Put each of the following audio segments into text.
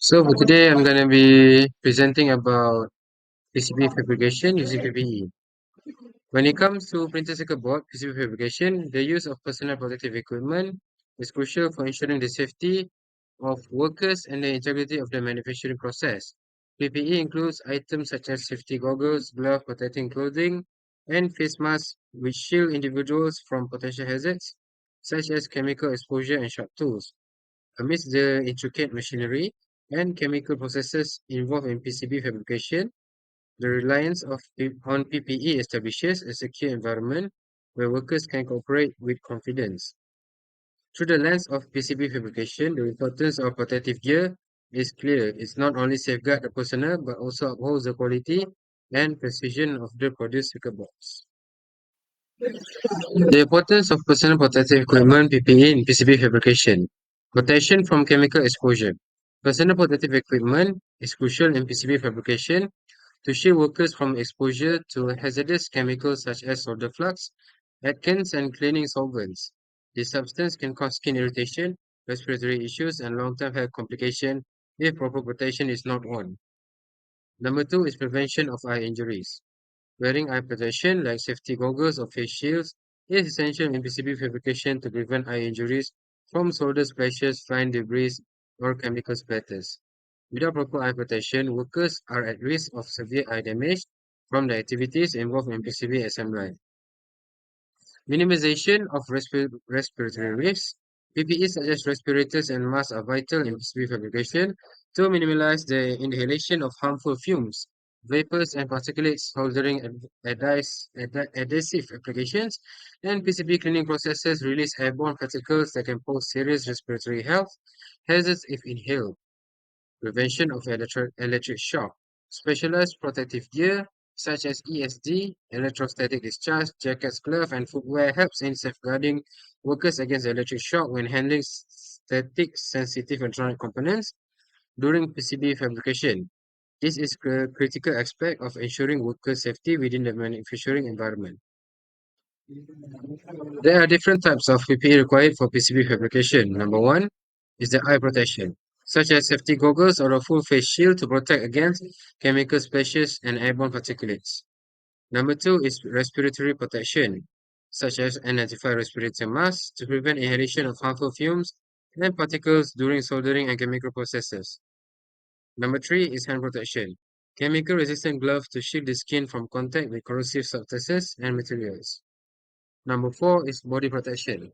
So for today, I'm going to be presenting about PCB fabrication using PPE. When it comes to printed circuit board PCB fabrication, the use of personal protective equipment is crucial for ensuring the safety of workers and the integrity of the manufacturing process. PPE includes items such as safety goggles, gloves, protecting clothing, and face masks which shield individuals from potential hazards such as chemical exposure and sharp tools. Amidst the intricate machinery and chemical processes involved in PCB fabrication, the reliance on PPE establishes a secure environment where workers can cooperate with confidence. Through the lens of PCB fabrication, the importance of protective gear is clear. It's not only safeguard the personnel but also upholds the quality and precision of the produced circuit boards. The importance of personal protective equipment (PPE) in PCB fabrication. Protection from chemical exposure. Personal protective equipment is crucial in PCB fabrication to shield workers from exposure to hazardous chemicals such as solder flux, adkins, and cleaning solvents. This substance can cause skin irritation, respiratory issues, and long-term health complications if proper protection is not worn. Number two is prevention of eye injuries. Wearing eye protection like safety goggles or face shields is essential in PCB fabrication to prevent eye injuries from solder splashes, fine debris, or chemical splatters. Without proper eye protection, workers are at risk of severe eye damage from the activities involved in PCB assembly. Minimization of respiratory risks. PPE such as respirators and masks are vital in PCB fabrication to minimize the inhalation of harmful fumes, vapors, and particulates soldering adhesive applications, and PCB cleaning processes release airborne particles that can pose serious respiratory health hazards if inhaled. Prevention of electric shock. Specialized protective gear such as ESD, electrostatic discharge, jackets, gloves, and footwear helps in safeguarding workers against electric shock when handling static sensitive electronic components during PCB fabrication. This is a critical aspect of ensuring worker safety within the manufacturing environment. There are different types of PPE required for PCB fabrication. Number one is the eye protection, such as safety goggles or a full face shield to protect against chemical splashes and airborne particulates. Number two is respiratory protection, such as N95 respirator masks to prevent inhalation of harmful fumes and particles during soldering and chemical processes. Number three is hand protection, chemical resistant gloves to shield the skin from contact with corrosive substances and materials. Number four is body protection.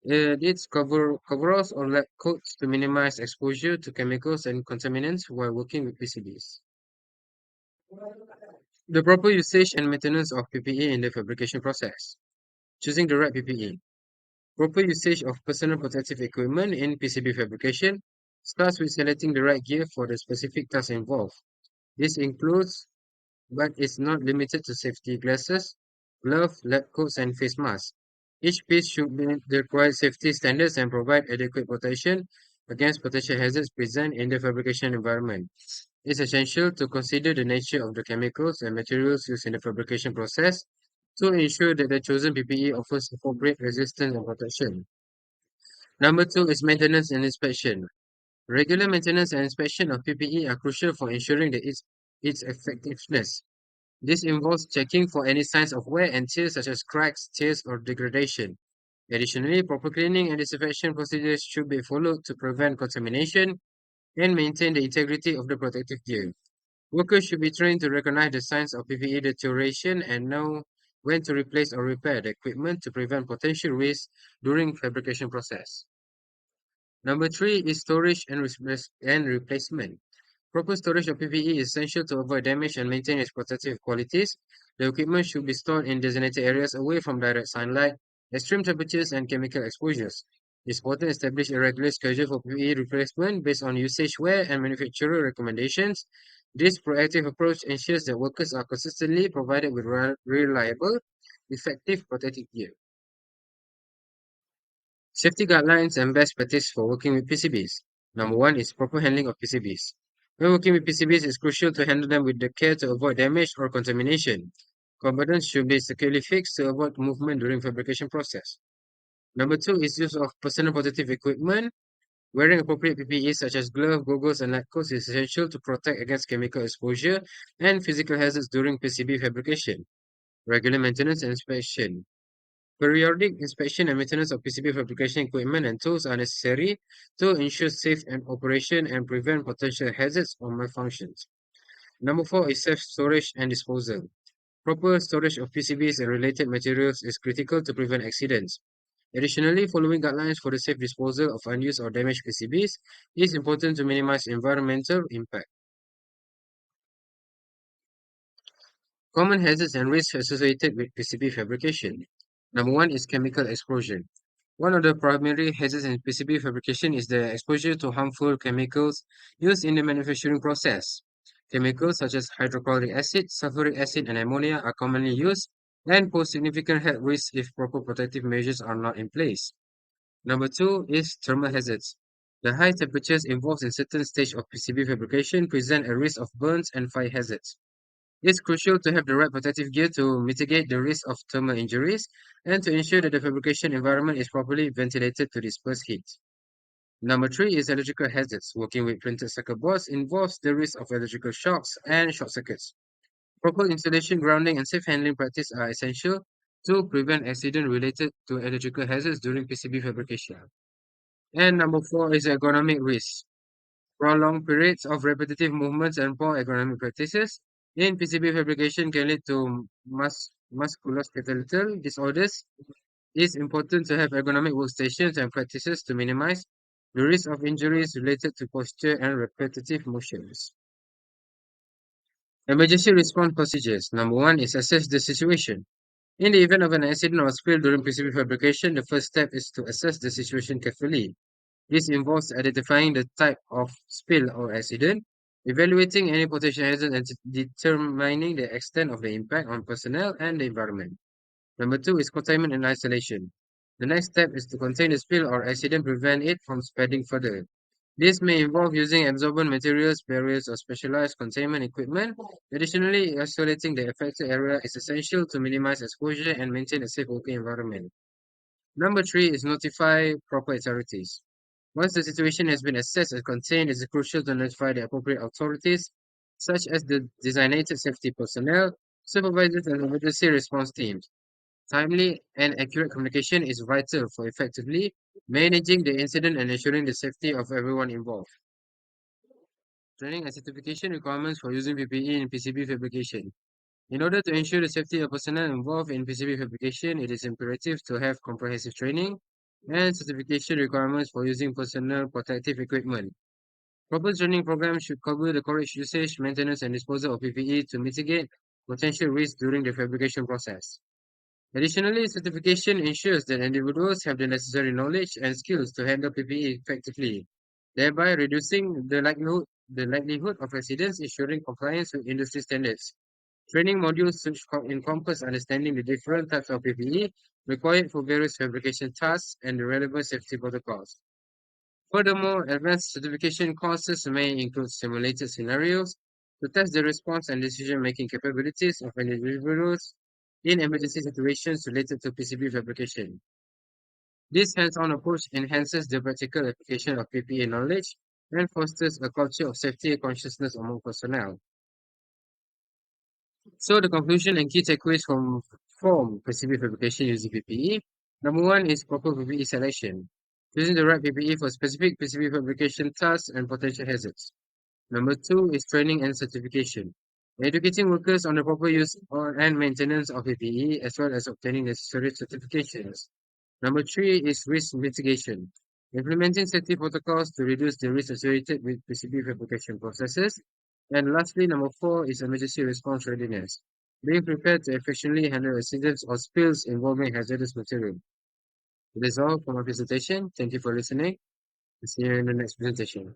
It's coveralls or lab coats to minimize exposure to chemicals and contaminants while working with PCBs. The proper usage and maintenance of PPE in the fabrication process. Choosing the right PPE. Proper usage of personal protective equipment in PCB fabrication starts with selecting the right gear for the specific task involved. This includes, but is not limited to safety glasses, gloves, lab coats, and face masks. Each piece should meet the required safety standards and provide adequate protection against potential hazards present in the fabrication environment. It's essential to consider the nature of the chemicals and materials used in the fabrication process to ensure that the chosen PPE offers appropriate resistance and protection. Number two is maintenance and inspection. Regular maintenance and inspection of PPE are crucial for ensuring that its effectiveness. This involves checking for any signs of wear and tear such as cracks, tears, or degradation. Additionally, proper cleaning and disinfection procedures should be followed to prevent contamination and maintain the integrity of the protective gear. Workers should be trained to recognize the signs of PPE deterioration and know when to replace or repair the equipment to prevent potential risks during fabrication process. Number three is storage and replacement. Proper storage of PPE is essential to avoid damage and maintain its protective qualities. The equipment should be stored in designated areas away from direct sunlight, extreme temperatures, and chemical exposures. It's important to establish a regular schedule for PPE replacement based on usage wear and manufacturer recommendations. This proactive approach ensures that workers are consistently provided with reliable, effective protective gear. Safety guidelines and best practice for working with PCBs. Number one is proper handling of PCBs. When working with PCBs, it's crucial to handle them with the care to avoid damage or contamination. Components should be securely fixed to avoid movement during fabrication process. Number two is use of personal protective equipment. Wearing appropriate PPE such as gloves, goggles, and lab coats is essential to protect against chemical exposure and physical hazards during PCB fabrication. Regular maintenance and inspection. Periodic inspection and maintenance of PCB fabrication equipment and tools are necessary to ensure safe and operation and prevent potential hazards or malfunctions. Number four is safe storage and disposal. Proper storage of PCBs and related materials is critical to prevent accidents. Additionally, following guidelines for the safe disposal of unused or damaged PCBs is important to minimize environmental impact. Common hazards and risks associated with PCB fabrication. Number one is chemical explosion. One of the primary hazards in PCB fabrication is the exposure to harmful chemicals used in the manufacturing process. Chemicals such as hydrochloric acid, sulfuric acid, and ammonia are commonly used and pose significant health risks if proper protective measures are not in place. Number two is thermal hazards. The high temperatures involved in certain stage of PCB fabrication present a risk of burns and fire hazards. It's crucial to have the right protective gear to mitigate the risk of thermal injuries and to ensure that the fabrication environment is properly ventilated to disperse heat. Number three is electrical hazards. Working with printed circuit boards involves the risk of electrical shocks and short circuits. Proper installation, grounding, and safe handling practice are essential to prevent accident related to electrical hazards during PCB fabrication. And number four is ergonomic risk. Prolonged periods of repetitive movements and poor ergonomic practices in PCB fabrication can lead to musculoskeletal disorders. It's important to have ergonomic workstations and practices to minimize the risk of injuries related to posture and repetitive motions. Emergency response procedures. Number one is assess the situation. In the event of an accident or spill during PCB fabrication, the first step is to assess the situation carefully. This involves identifying the type of spill or accident, evaluating any potential hazard, and determining the extent of the impact on personnel and the environment. Number two is containment and isolation. The next step is to contain the spill or accident, prevent it from spreading further. This may involve using absorbent materials, barriers, or specialized containment equipment. Additionally, isolating the affected area is essential to minimize exposure and maintain a safe working environment. Number three is notify proper authorities. Once the situation has been assessed and contained, it is crucial to notify the appropriate authorities, such as the designated safety personnel, supervisors, and emergency response teams. Timely and accurate communication is vital for effectively managing the incident and ensuring the safety of everyone involved. Training and certification requirements for using PPE in PCB fabrication. In order to ensure the safety of personnel involved in PCB fabrication, it is imperative to have comprehensive training and certification requirements for using personal protective equipment. Proper training programs should cover the correct usage, maintenance, and disposal of PPE to mitigate potential risks during the fabrication process. Additionally, certification ensures that individuals have the necessary knowledge and skills to handle PPE effectively, thereby reducing the likelihood of accidents, ensuring compliance with industry standards. Training modules should encompass understanding the different types of PPE required for various fabrication tasks and the relevant safety protocols. Furthermore, advanced certification courses may include simulated scenarios to test the response and decision-making capabilities of individuals in emergency situations related to PCB fabrication. This hands-on approach enhances the practical application of PPE knowledge and fosters a culture of safety and consciousness among personnel. So the conclusion and key takeaways from PCB fabrication using PPE. Number one is proper PPE selection. Choosing the right PPE for specific PCB fabrication tasks and potential hazards. Number two is training and certification. Educating workers on the proper use and maintenance of PPE as well as obtaining necessary certifications. Number three is risk mitigation. Implementing safety protocols to reduce the risk associated with PCB fabrication processes. And lastly, number four is emergency response readiness. Being prepared to efficiently handle accidents or spills involving hazardous material. That is all for my presentation. Thank you for listening. See you in the next presentation.